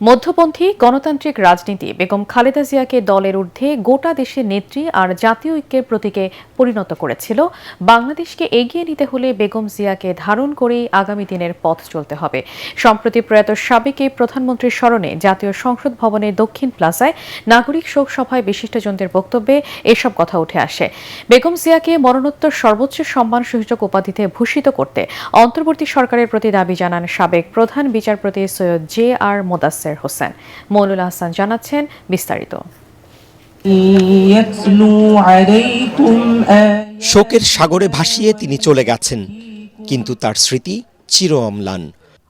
মধ্যপন্থী গণতান্ত্রিক রাজনীতি বেগম খালেদা জিয়াকে দলের ঊর্ধ্বে গোটা দেশের নেত্রী আর জাতীয় ঐক্যের প্রতীকে পরিণত করেছিল। বাংলাদেশকে এগিয়ে নিতে হলে বেগম জিয়াকে ধারণ করেই আগামী দিনের পথ চলতে হবে। সম্প্রতি প্রয়াত সাবেক এই প্রধানমন্ত্রীর স্মরণে জাতীয় সংসদ ভবনের দক্ষিণ প্লাজায় নাগরিক শোক সভায় বিশিষ্টজনদের বক্তব্যে এসব কথা উঠে আসে। বেগম জিয়াকে মরণোত্তর সর্বোচ্চ সম্মানসূচক উপাধিতে ভূষিত করতে অন্তর্বর্তী সরকারের প্রতি দাবি জানান সাবেক প্রধান বিচারপতি সৈয়দ JR মোদাসের হোসেন। মৌলুল হাসান জানাচ্ছেন বিস্তারিত। শোকের সাগরে ভাসিয়ে তিনি চলে গেছেন, কিন্তু তার স্মৃতি চির অম্লান।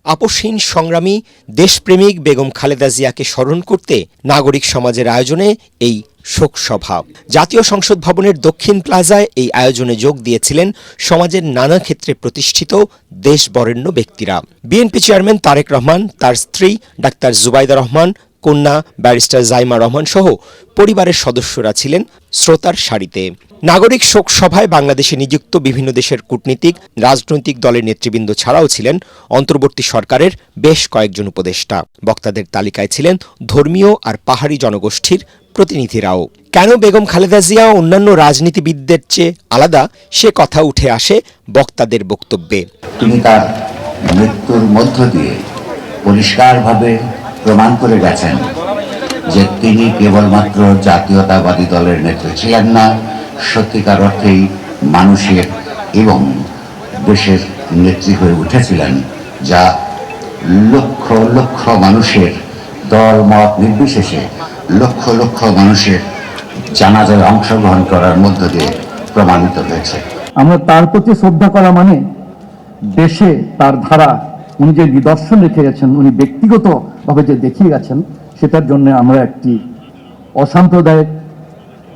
আপসহীন সংগ্রামী দেশপ্রেমিক বেগম খালেদা জিয়াকে স্মরণ করতে নাগরিক সমাজের আয়োজনে এই শোক সভা। জাতীয় সংসদ ভবনের দক্ষিণ প্লাজায় এই আয়োজনে যোগ দিয়েছিলেন সমাজের নানা ক্ষেত্রে প্রতিষ্ঠিত দেশবরেণ্য ব্যক্তিরা। বিএনপি চেয়ারম্যান তারেক রহমান, তার স্ত্রী ডাক্তার জুবাইদা রহমান, কন্যা ব্যারিস্টার জাইমা রহমান সহ পরিবারের সদস্যরা ছিলেন শ্রোতার সারিতে। নাগরিক শোক সভায় বাংলাদেশে নিযুক্ত বিভিন্ন দেশের কূটনীতিক, রাজনৈতিক দলের নেতৃবৃন্দ ছাড়াও ছিলেন অন্তর্বর্তী সরকারের বেশ কয়েকজন উপদেষ্টা। বক্তাদের তালিকায় ছিলেন ধর্মীয় আর পাহাড়ি জনগোষ্ঠীর প্রতিনিধিরাও। কেন বেগম খালেদা জিয়া অন্যান্য রাজনীতিবিদদের চেয়ে আলাদা, সে কথা উঠে আসে বক্তাদের বক্তব্যে। তিনি তার মৃত্যুর মধ্য দিয়ে পরিষ্কারভাবে প্রমাণ করে গেছেন যে তিনি কেবলমাত্র জাতীয়তাবাদী দলের নেত্রী ছিলেন না, সত্যিকার অর্থেই মানুষের এবং দেশের নেত্রী হয়ে উঠেছিলেন, যা লক্ষ লক্ষ মানুষের দল মত নির্বিশেষে লক্ষ লক্ষ মানুষের জানাজায় অংশগ্রহণ করার মধ্য দিয়ে প্রমাণিত হয়েছে। আমরা তার প্রতি শ্রদ্ধা করা মানে দেশে তার ধারা, উনি যে নিদর্শন রেখে গেছেন, উনি ব্যক্তিগতভাবে যে দেখিয়ে গেছেন, সেটার জন্য আমরা একটি অসাম্প্রদায়িক,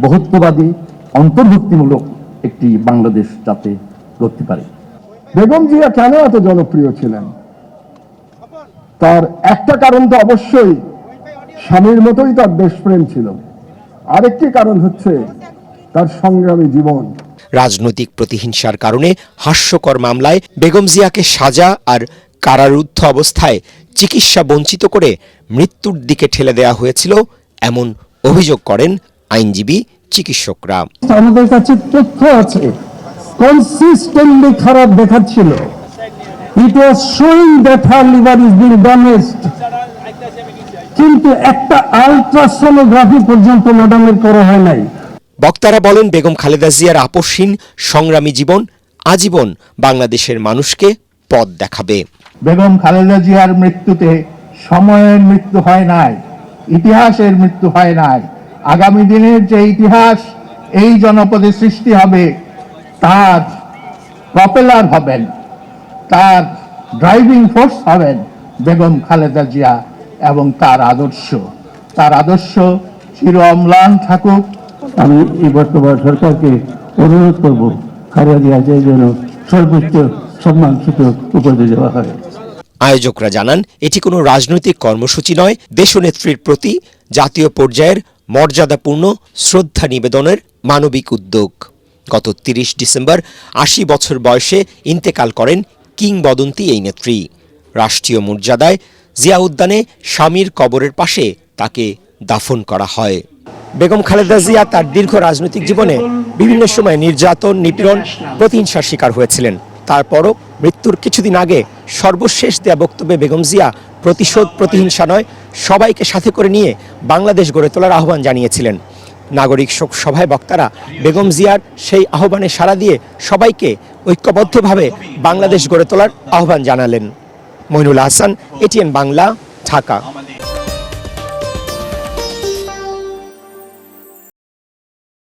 বহুত্ববাদী, অন্তর্ভুক্তিমূলক একটি বাংলাদেশ যাতে করতে পারে। বেগম জিয়া কেন এত জনপ্রিয় ছিলেন? তার একটা কারণ তো অবশ্যই স্বামীর মতোই তার দেশপ্রেম ছিল, আরেকটি কারণ হচ্ছে তার সংগ্রামী জীবন। রাজনৈতিক প্রতিহিংসার কারণে হাস্যকর মামলায় বেগম জিয়াকে সাজা আর কারারুদ্ধ অবস্থায় চিকিৎসা বঞ্চিত করে মৃত্যুর দিকে ঠেলে দেওয়া হয়েছিল, এমন অভিযোগ করেন আইনজীবী, চিকিৎসকরা। আমাদের কাছে তথ্য আছে, কনসিস্টেন্টলি খারাপ দেখাচ্ছিল। It was showing that her liver is being damaged, কিন্তু একটা আলট্রাসোনোগ্রাফি পর্যন্ত ম্যাডামের করা হয় নাই। বক্তারা বলেন, বেগম খালেদা জিয়ার আপসহীন সংগ্রামী জীবন আজীবন বাংলাদেশের মানুষকে পথ দেখাবে। বেগম খালেদা জিয়ার মৃত্যুতে সময়ের মৃত্যু হয় নাই, ইতিহাসের মৃত্যু হয় নাই। আগামী দিনের যে ইতিহাস এই জনপদে সৃষ্টি হবে, তার প্রপেলার হবেন, তার ড্রাইভিং ফোর্স হবেন বেগম খালেদা জিয়া এবং তার আদর্শ চির অম্লান থাকুক। আমি এই বর্তমান সরকারকে অনুরোধ করব, খালেদা জিয়াকে যেন সর্বোচ্চ সম্মানসূচক উপাধি দেওয়া হয়। আয়োজকরা জানান, এটি কোনো রাজনৈতিক কর্মসূচি নয়, দেশনেত্রীর প্রতি জাতীয় পর্যায়ের মর্যাদাপূর্ণ শ্রদ্ধা নিবেদনের মানবিক উদ্যোগ। গত 30 ডিসেম্বর 80 বছর বয়সে ইন্তেকাল করেন কিংবদন্তি এই নেত্রী। রাষ্ট্রীয় মর্যাদায় জিয়া উদ্যানে স্বামীর কবরের পাশে তাকে দাফন করা হয়। বেগম খালেদা জিয়া তার দীর্ঘ রাজনৈতিক জীবনে বিভিন্ন সময় নির্যাতন, নিপীড়ন, প্রতিহিংসার শিকার হয়েছিলেন। তারপরও মৃত্যুর কিছুদিন আগে সর্বশেষ দেয়া বক্তব্যে বেগম জিয়া প্রতিশোধ, প্রতিহিংসা নয়, সবাইকে সাথে করে নিয়ে বাংলাদেশ গড়ে তোলার আহ্বান জানিয়েছিলেন। নাগরিক শোক সভায় বক্তারা বেগম জিয়ার সেই আহ্বানে সাড়া দিয়ে সবাইকে ঐক্যবদ্ধভাবে বাংলাদেশ গড়ে তোলার আহ্বান জানালেন। মইনুল হাসান, ATN বাংলা, ঢাকা।